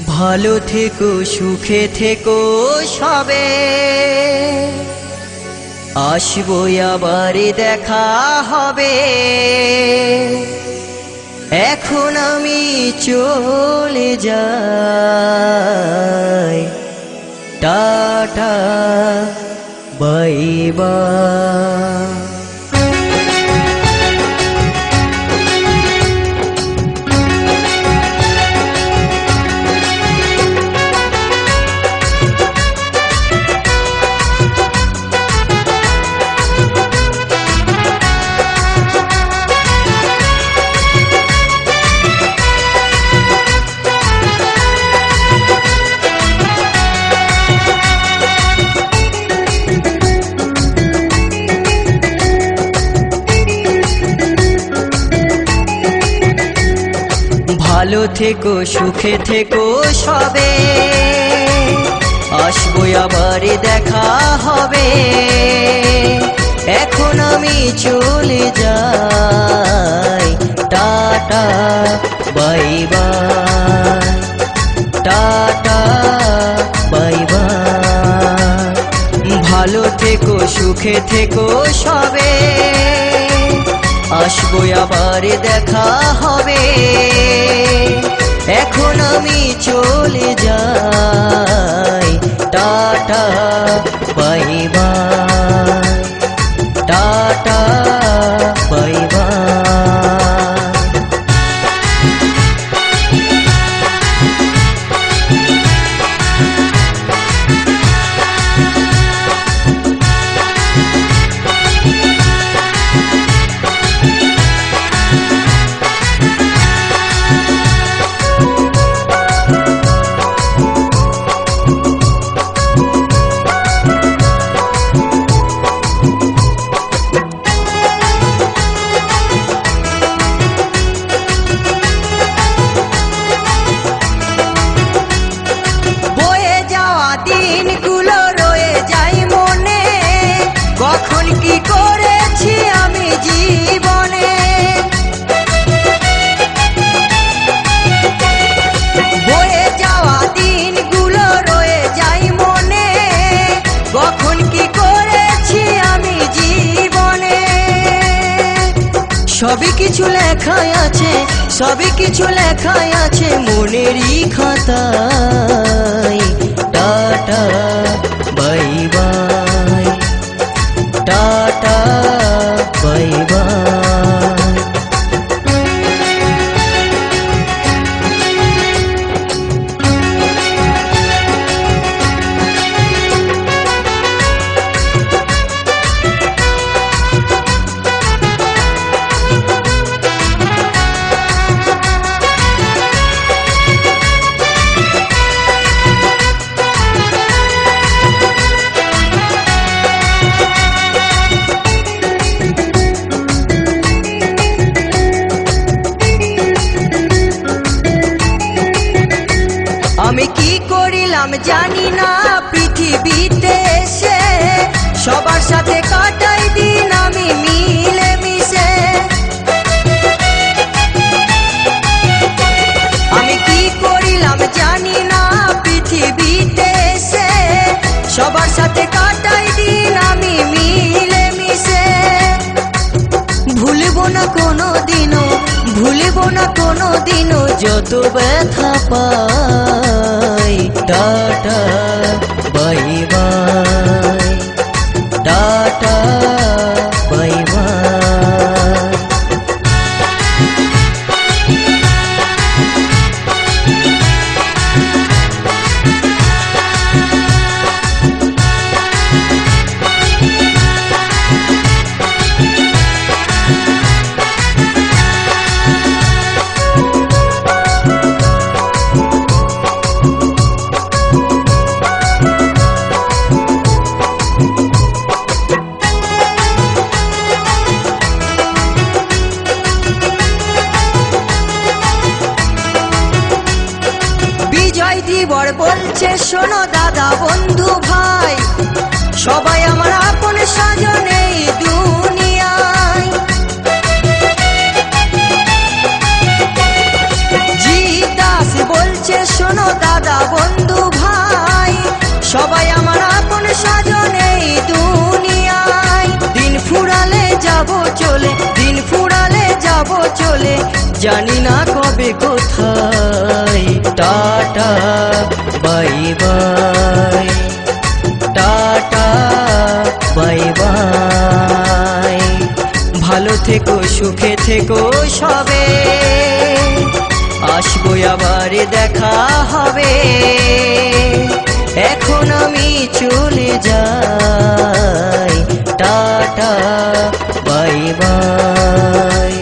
ভালো থেকো সুখে থেকো সবে, আসবো আবার দেখা হবে। এখন আমি চলে যাই, টাটা বাই বাই। ভালো থেকো সুখে থেকো সবে, আসবো আবার দেখা হবে। এখন আমি চলে যাই, tata bye bye, tata bye by. ভালো থেকো সুখে থেকো সবে, আসবো আবার দেখা হবে। এখন আমি চলে যাই, tata bye bye, tata bye by. কখন কি করেছি আমি জীবনে, বয়ে যাওয়া দিনগুলো রয়ে যায় মনে। কখন কি করেছি আমি জীবনে, সবই কিছু লেখাই আছে, সবই কিছু লেখাই আছে মনেরই খাতায়। Tata bye bye, tata bye by. আমি কি করিলাম জানি না পৃথিবীতে এসে, সবার সাথে কাটাই দিন আমি মিলে মিশে। আমি কি করিলাম জানি না পৃথিবীতে এসে, সবার সাথে কাটাই দিন আমি মিলে মিশে। ভুলবো না কোনো দিনও, ভুলবো না কোনো দিনও যত ব্যথা পাই। Tata bye bye, tata bye bye. দিবর বলছে শোনো দাদা বন্ধু ভাই, সবাই আমার আপন স্বজন এই দুনিয়ায়। জি দাস বলছে শোনো দাদা চলে জানি না কবে কোথায়। Tata bye bye, tata bye by, ভালো থেকো সুখে থেকো সবে, আসবো আবার দেখা হবে। এখন আমি চলে যাই, টাটা বাই বাই।